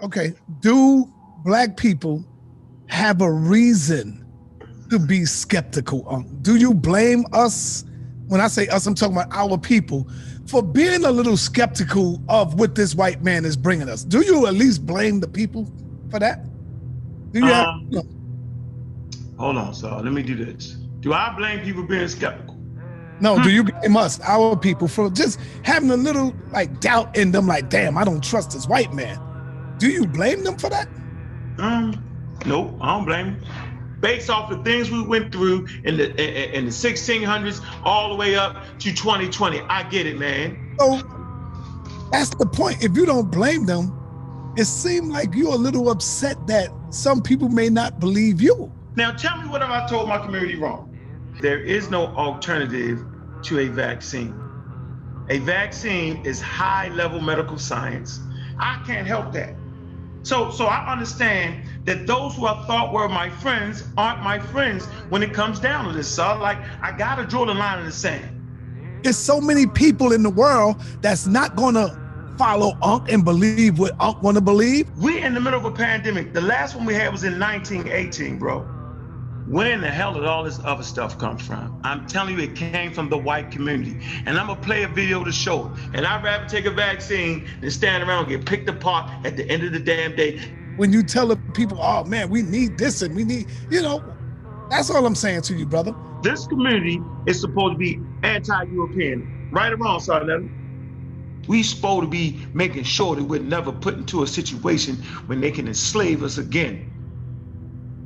Okay. Do black people have a reason to be skeptical? Do you blame us? When I say us, I'm talking about our people for being a little skeptical of what this white man is bringing us. Do you at least blame the people for that? Do you have? No. Hold on, so let me do this. Do I blame people being skeptical? No, do you blame us, our people, for just having a little like doubt in them? Like, damn, I don't trust this white man. Do you blame them for that? Nope, I don't blame them. Based off the things we went through in the 1600s all the way up to 2020, I get it, man. So that's the point. If you don't blame them, it seems like you're a little upset that some people may not believe you. Now, tell me what have I told my community wrong? There is no alternative to a vaccine. A vaccine is high-level medical science. I can't help that. So I understand that those who I thought were my friends aren't my friends when it comes down to this. So like, I gotta draw the line in the sand. There's so many people in the world that's not gonna follow Unc and believe what Unc wanna believe. We're in the middle of a pandemic. The last one we had was in 1918, bro. Where in the hell did all this other stuff come from? I'm telling you, it came from the white community. And I'm gonna play a video to show it. And I'd rather take a vaccine than stand around and get picked apart at the end of the damn day. When you tell the people, oh man, we need this and we need, that's all I'm saying to you, brother. This community is supposed to be anti-European. Right or wrong, son? We supposed to be making sure that we're never put into a situation when they can enslave us again.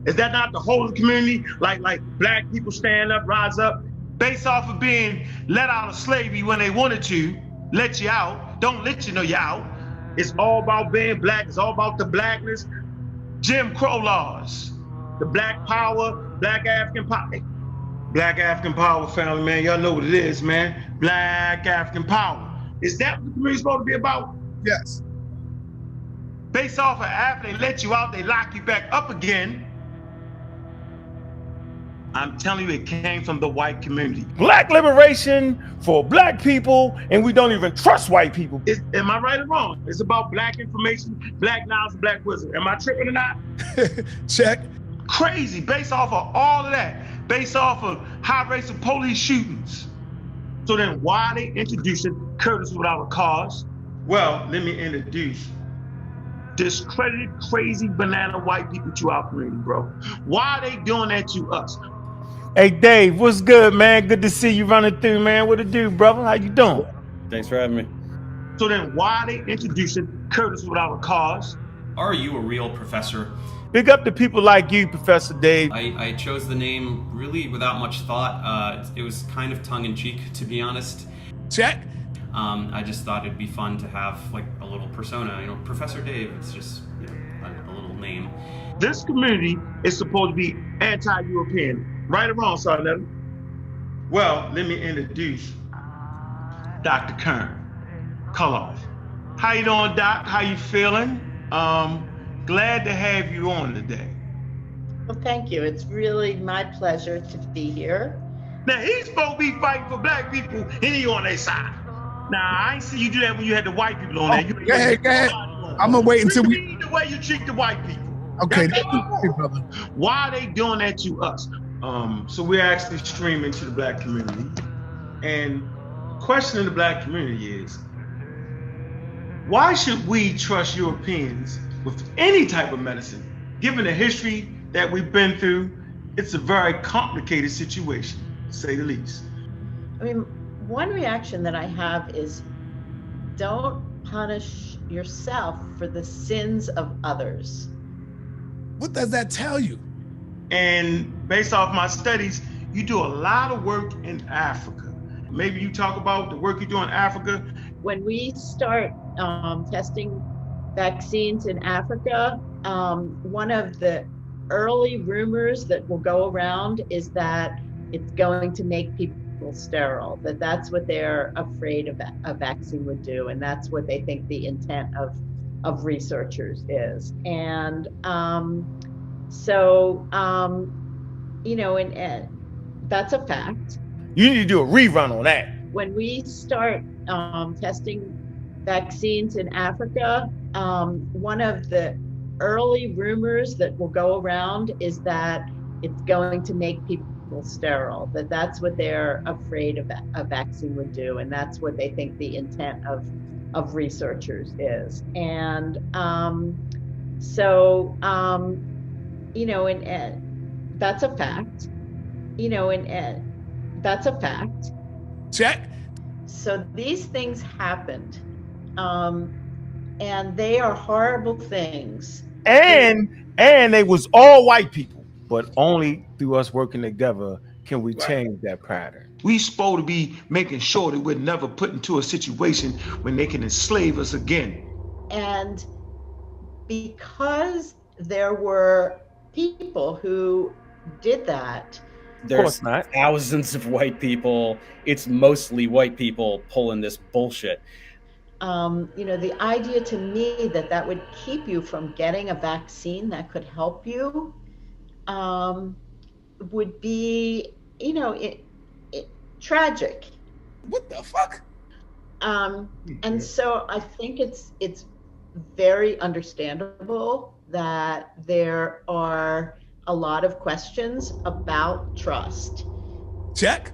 Is that not the whole of the community? Like black people stand up, rise up, based off of being let out of slavery when they wanted to, let you out, don't let you know you're out. It's all about being black, it's all about the blackness. Jim Crow laws, the black power, black African power. Black African power, family, man, y'all know what it is, man. Black African power. Is that what the community's supposed to be about? Yes. Based off of after they let you out, they lock you back up again. I'm telling you, it came from the white community. Black liberation for black people, and we don't even trust white people. Am I right or wrong? It's about black information, black knowledge, and black wisdom. Am I tripping or not? Check. Crazy, based off of all of that, based off of high rates of police shootings. So then why are they introducing courtesy without a cause? Well, let me introduce discredited, crazy, banana white people to our community, bro. Why are they doing that to us? Hey, Dave, what's good, man? Good to see you running through, man. What it do, brother? How you doing? Thanks for having me. So then why are they introducing courtesy without a cause? Are you a real professor? Big up to people like you, Professor Dave. I chose the name really without much thought. It was kind of tongue-in-cheek, to be honest. Check. I just thought it'd be fun to have like a little persona, Professor Dave. It's just a little name. This community is supposed to be anti-European. Right or wrong, Sergeant? Well, let me introduce Dr. Kern Koloff. How you doing, Doc? How you feeling? Glad to have you on today. Well, thank you. It's really my pleasure to be here. Now, he's supposed to be fighting for black people, and he on their side. Now, I ain't see you do that when you had the white people on there. Go ahead. I'm gonna wait until we... The way you treat the white people. Okay, brother. Why are they doing that to us? So we're actually streaming to the black community. And the question in the black community is, why should we trust Europeans with any type of medicine? Given the history that we've been through, it's a very complicated situation, to say the least. I mean, one reaction that I have is, don't punish yourself for the sins of others. What does that tell you? And based off my studies, you do a lot of work in Africa. Maybe you talk about the work you do in Africa. When we start testing vaccines in Africa, one of the early rumors that will go around is that it's going to make people sterile, that's what they're afraid of a vaccine would do, and that's what they think the intent of researchers is. And and that's a fact. You need to do a rerun on that. When we start testing vaccines in Africa. One of the early rumors that will go around is that it's going to make people sterile, that's what they're afraid of a vaccine would do, and that's what they think the intent of researchers is. And and that's a fact, and that's a fact. Check. So these things happened, and they are horrible things. And they was all white people, but only through us working together can we change that pattern. We supposed to be making sure that we're never put into a situation when they can enslave us again. And because there were people who did that. There's thousands of white people. It's mostly white people pulling this bullshit. The idea to me that would keep you from getting a vaccine that could help you would be, tragic. What the fuck? And so I think it's very understandable that there are a lot of questions about trust. Check.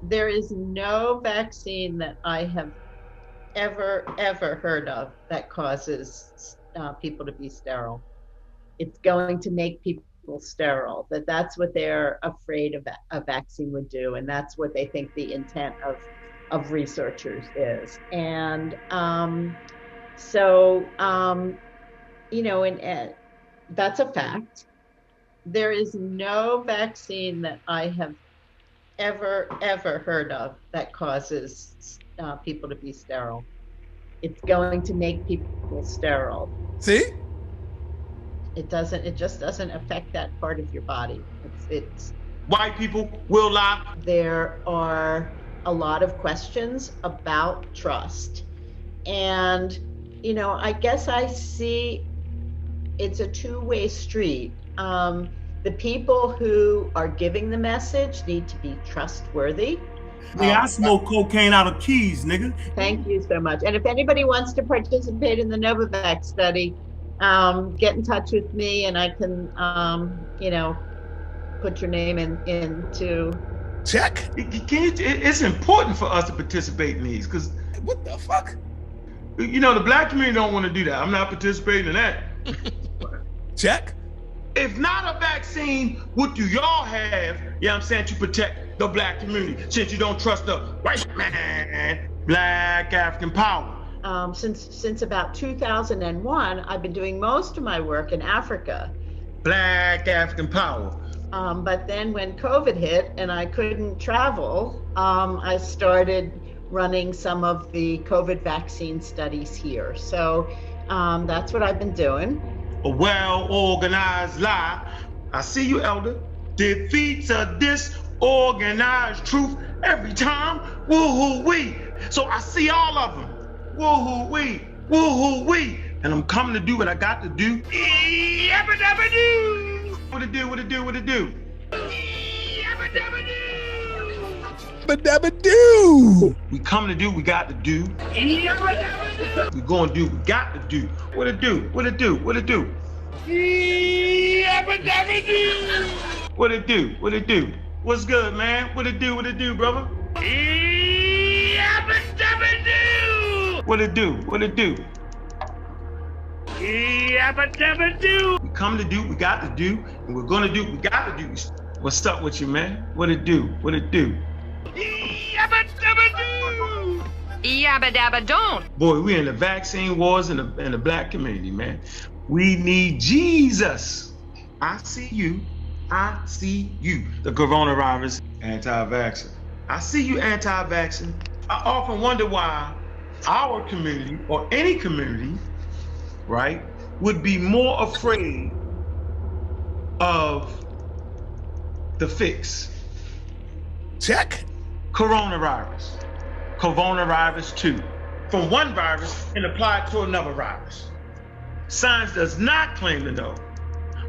There is no vaccine that I have ever heard of that causes people to be sterile. It's going to make people sterile. That's what they're afraid of a vaccine would do, and that's what they think the intent of researchers is. And that's a fact. There is no vaccine that I have ever heard of that causes people to be sterile. It's going to make people sterile. See? It just doesn't affect that part of your body. It's white people will lie. There are a lot of questions about trust. And, I guess I see it's a two-way street. The people who are giving the message need to be trustworthy. I smoke cocaine out of keys, nigga. Thank you so much. And if anybody wants to participate in the Novavax study, get in touch with me and I can, put your name into. Check. It's important for us to participate in these, because what the fuck? The black community don't want to do that. I'm not participating in that. Check. If not a vaccine, what do y'all have, to protect the black community, since you don't trust the white man? Black African power. Since about 2001, I've been doing most of my work in Africa. Black African power. But then when COVID hit and I couldn't travel, I started running some of the COVID vaccine studies here. So that's what I've been doing. A well-organized lie. I see you, Elder. Defeats a disorganized truth every time. Woo-hoo-wee. So I see all of them. Woo-hoo-wee. Woo-hoo-wee. And I'm coming to do what I got to do. Yabba-dabba-doo. What it do? What it do? What it do? Yabba-dabba-doo. Yabba-dabba-doo. We come to do what we got to do. We gonna do what we got to do. What it do? What it do? What it do? Yabba-dabba-doo. What it do? What it do? What's good, man? What it do? What it do, brother? Yabba-dabba-doo. What it do? What it do? Yabba-dabba-doo. We come to do what we got to do, and we're gonna do what we got to do. What's up with you, man? What it do? What it do? Yabba-dabba-doo. Yabba-dabba-don't. Boy, we in the vaccine wars in the black community, man. We need Jesus. I see you. I see you. The coronavirus anti-vaxxer. I see you, anti-vaxxer. I often wonder why our community, or any community, right, would be more afraid of the fix. Check. Coronavirus. Coronavirus 2. From one virus and apply it to another virus. Science does not claim to know.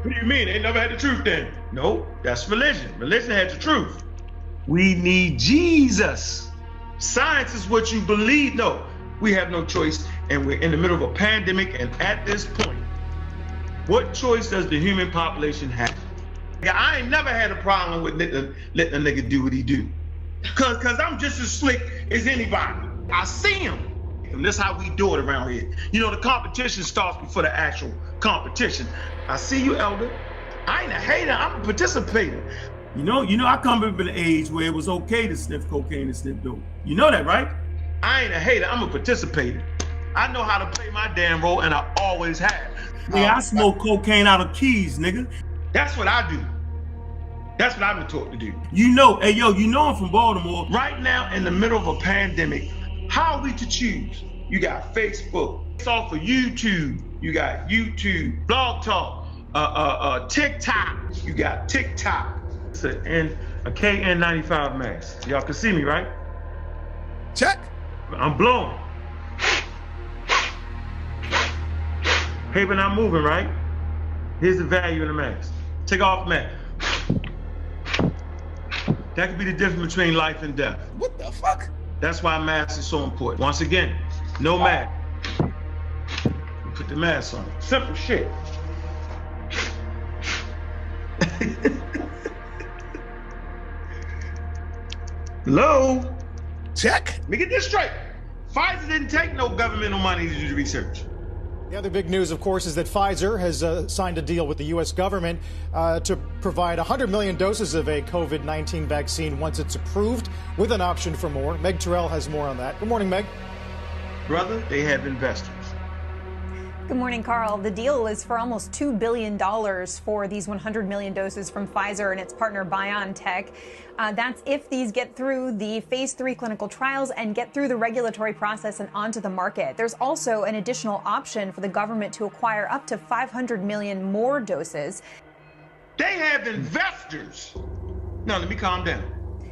What do you mean? They never had the truth then? No, that's religion. Religion had the truth. We need Jesus. Science is what you believe. No, We have no choice, and we're in the middle of a pandemic, and at this point, what choice does the human population have? I ain't never had a problem with letting a nigga do what he do. Cause I'm just as slick as anybody. I see him. And that's how we do it around here. You know, the competition starts before the actual competition. I see you, Elder. I ain't a hater, I'm a participator. You know, I come up in an age where it was okay to sniff cocaine and sniff dope. You know that, right? I ain't a hater, I'm a participator. I know how to play my damn role, and I always have. Yeah, I smoke cocaine out of keys, nigga. That's what I do. That's what I've been taught to do. You know, hey, yo, you know I'm from Baltimore. Right now, in the middle of a pandemic, how are we to choose? You got Facebook. It's all for YouTube. You got YouTube, Blog Talk, TikTok. You got TikTok. It's a KN95 mask. Y'all can see me, right? Check. I'm blowing. Paper not moving, right? Here's the value of the mask. Take off the mask. That could be the difference between life and death. What the fuck? That's why masks is so important. Once again, no mask. Put the mask on. Simple shit. Hello? Check. Let me get this straight. Pfizer didn't take no governmental money to do the research. The other big news, of course, is that Pfizer has signed a deal with the U.S. government to provide 100 million doses of a COVID-19 vaccine once it's approved, with an option for more. Meg Terrell has more on that. Good morning, Meg. Brother, they have investors. Good morning, Carl. The deal is for almost $2 billion for these 100 million doses from Pfizer and its partner BioNTech. That's if these get through the phase 3 clinical trials and get through the regulatory process and onto the market. There's also an additional option for the government to acquire up to 500 million more doses. They have investors. Now, let me calm down.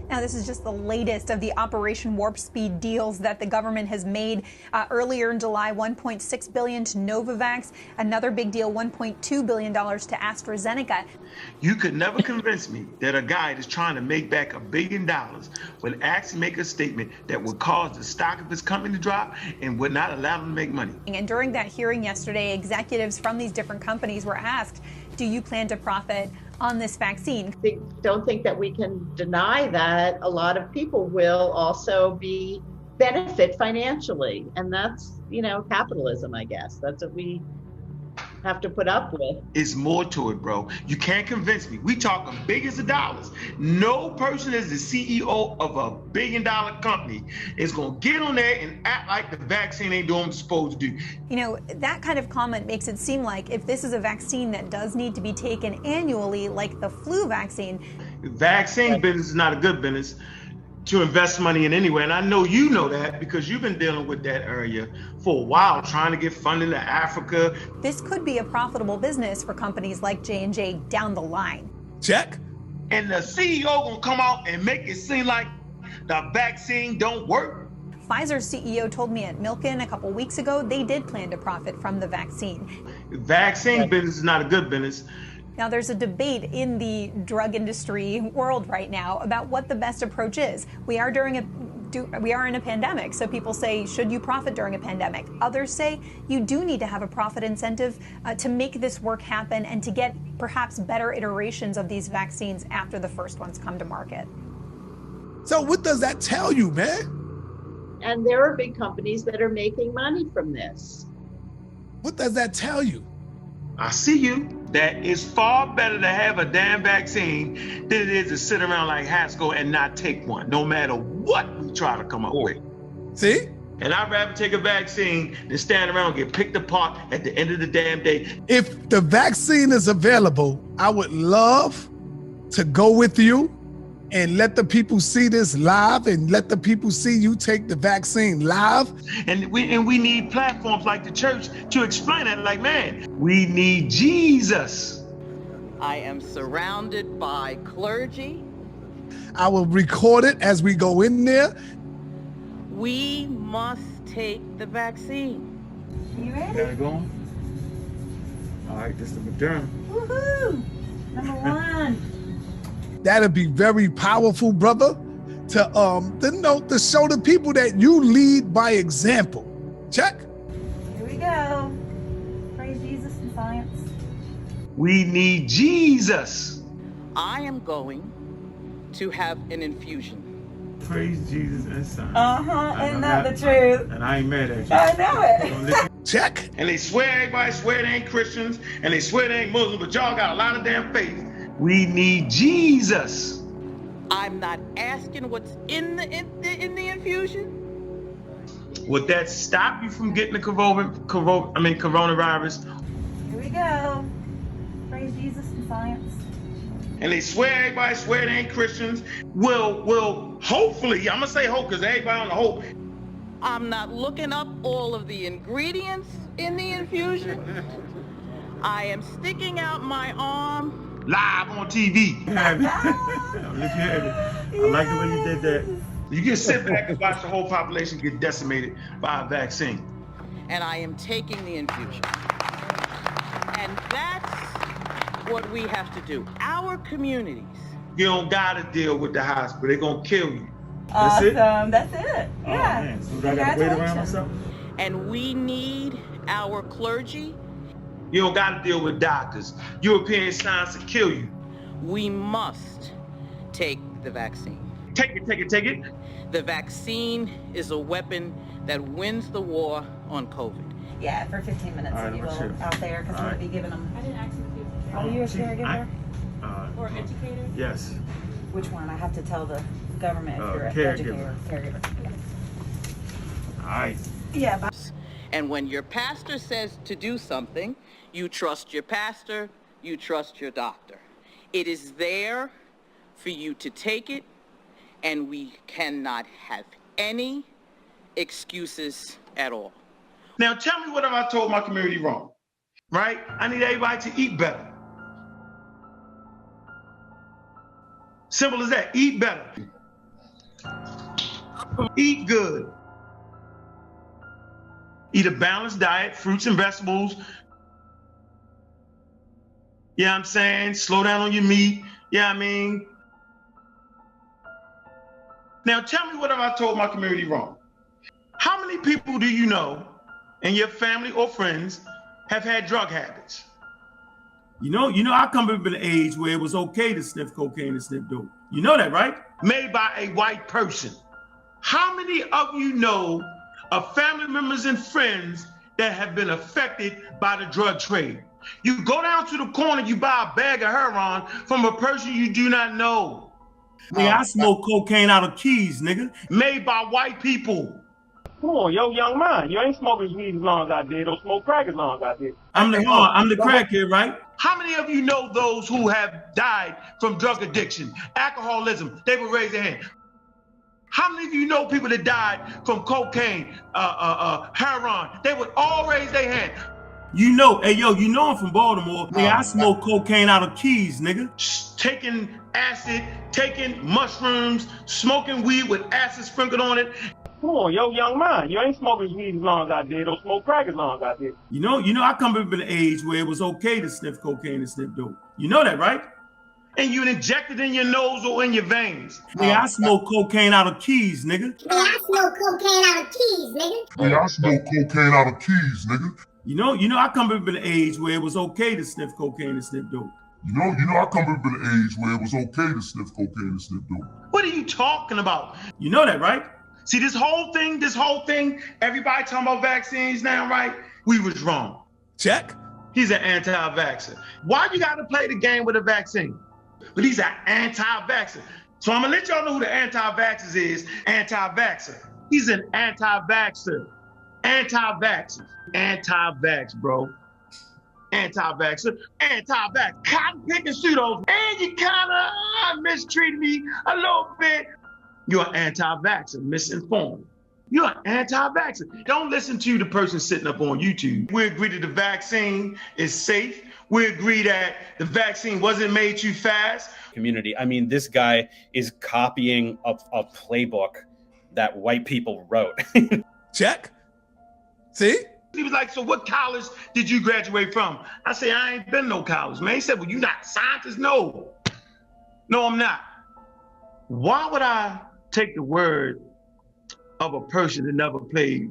Now, this is just the latest of the Operation Warp Speed deals that the government has made. Earlier in July, $1.6 billion to Novavax, another big deal, $1.2 billion to AstraZeneca. You could never convince me that a guy that's trying to make back $1 billion would actually make a statement that would cause the stock of his company to drop and would not allow him to make money. And during that hearing yesterday, executives from these different companies were asked, do you plan to profit on this vaccine? I don't think that we can deny that a lot of people will also benefit financially. And that's, capitalism, I guess. That's what we have to put up with. It's more to it, bro. You can't convince me. We talking billions of dollars. No person is the CEO of a $1 billion company is going to get on there and act like the vaccine ain't doing what it's supposed to do. That kind of comment makes it seem like if this is a vaccine that does need to be taken annually, like the flu vaccine. Vaccine business is not a good business to invest money in anyway. And I know you know that because you've been dealing with that area for a while, trying to get funding to Africa. This could be a profitable business for companies like J&J down the line. Check. And the CEO gonna come out and make it seem like the vaccine don't work. Pfizer's CEO told me at Milken a couple weeks ago they did plan to profit from the vaccine. Vaccine business is not a good business. Now, there's a debate in the drug industry world right now about what the best approach is. We are in a pandemic, so people say, should you profit during a pandemic? Others say you do need to have a profit incentive to make this work happen and to get perhaps better iterations of these vaccines after the first ones come to market. So what does that tell you, man? And there are big companies that are making money from this. What does that tell you? I see you. That it's far better to have a damn vaccine than it is to sit around like Haskell and not take one, no matter what we try to come up with. See? And I'd rather take a vaccine than stand around and get picked apart at the end of the damn day. If the vaccine is available, I would love to go with you and let the people see this live and let the people see you take the vaccine live. And we need platforms like the church to explain that, like, man, we need Jesus. I am surrounded by clergy. I will record it as we go in there. We must take the vaccine. You ready? Got it going? All right, this is the Moderna. Woohoo! Number one. That'll be very powerful, brother, to show the people that you lead by example. Check. Here we go. Praise Jesus and science. We need Jesus. I am going to have an infusion. Praise Jesus and science. Isn't that the truth? And I ain't mad at you. I know it. Check. And they swear, everybody swear they ain't Christians, and they swear they ain't Muslims, but y'all got a lot of damn faith. We need Jesus. I'm not asking what's in the infusion. Would that stop you from getting the coronavirus? Here we go. Praise Jesus and science. And they swear, everybody swear they ain't Christians. Will hopefully, I'm gonna say hope because everybody on the hope. I'm not looking up all of the ingredients in the infusion. I am sticking out my arm. Live on TV. I like the way you did that. You can sit back and watch the whole population get decimated by a vaccine. And I am taking the infusion. And that's what we have to do. Our communities. You don't gotta deal with the hospital. They're gonna kill you. Awesome. That's it. Oh, Yeah. man. So I gotta wait around myself. And we need our clergy. You don't gotta deal with doctors. European science will kill you. We must take the vaccine. Take it, take it, take it. The vaccine is a weapon that wins the war on COVID. Yeah, for 15 minutes All right, if you will, sure. out there, because we're going to be giving them. I didn't ask you if Are you a caregiver? Or educator? Yes. Which one? I have to tell the government if you're an Caregiver. Caregiver. All right. Yeah. And when your pastor says to do something, you trust your pastor, you trust your doctor. It is there for you to take it, and we cannot have any excuses at all. Now tell me what have I told my community wrong, right? I need everybody to eat better. Simple as that, eat better. Eat good. Eat a balanced diet, fruits and vegetables. Yeah, I'm saying, slow down on your meat. Yeah, I mean. Now tell me what have I told my community wrong? How many people do you know in your family or friends have had drug habits? You know, I come up in an age where it was okay to sniff cocaine and sniff dope. You know that, right? Made by a white person. How many of you know of family members and friends that have been affected by the drug trade? You go down to the corner, you buy a bag of heroin from a person you do not know. Nigga, I smoke cocaine out of keys, nigga. Made by white people. Come on, yo, young man. You ain't smoking weed as long as I did, or smoke crack as long as I did. I'm the crackhead, right? How many of you know those who have died from drug addiction, alcoholism? They would raise their hand. How many of you know people that died from cocaine, heroin? They would all raise their hand. You know, hey, yo, you know I'm from Baltimore. Nigga, I smoke cocaine out of keys, nigga. Taking acid, taking mushrooms, smoking weed with acid sprinkled on it. Come on, yo, young man. You ain't smoking weed as long as I did, or smoke crack as long as I did. You know, I come up in an age where it was okay to sniff cocaine and sniff dope. You know that, right? And you inject it in your nose or in your veins. Nigga, I smoke cocaine out of keys, nigga. Nigga, I smoke cocaine out of keys, nigga. Nigga, I smoke cocaine out of keys, nigga. You know, I come up in an age where it was okay to sniff cocaine and sniff dope. You know, I come up in an age where it was okay to sniff cocaine and sniff dope. What are you talking about? You know that, right? See, this whole thing, everybody talking about vaccines now, right? We was wrong. Check. He's an anti-vaxxer. Why you gotta play the game with a vaccine? But he's an anti-vaxxer. So I'm gonna let y'all know who the anti-vaxxers is. Anti-vaxxer. He's an anti-vaxxer. Anti-vaxxer. Anti-vax, bro. Anti-vaxxer. Anti-vax. Cotton picking pseudos. And you kinda mistreated me a little bit. You're an anti-vaxxer, misinformed. You're an anti-vaxxer. Don't listen to the person sitting up on YouTube. We agree that the vaccine is safe. We agree that the vaccine wasn't made too fast. Community. I mean, this guy is copying a playbook that white people wrote. Check. See? He was like, so what college did you graduate from? I say, I ain't been no college, man. He said, well, you not a scientist? No. No, I'm not. Why would I take the word of a person that never played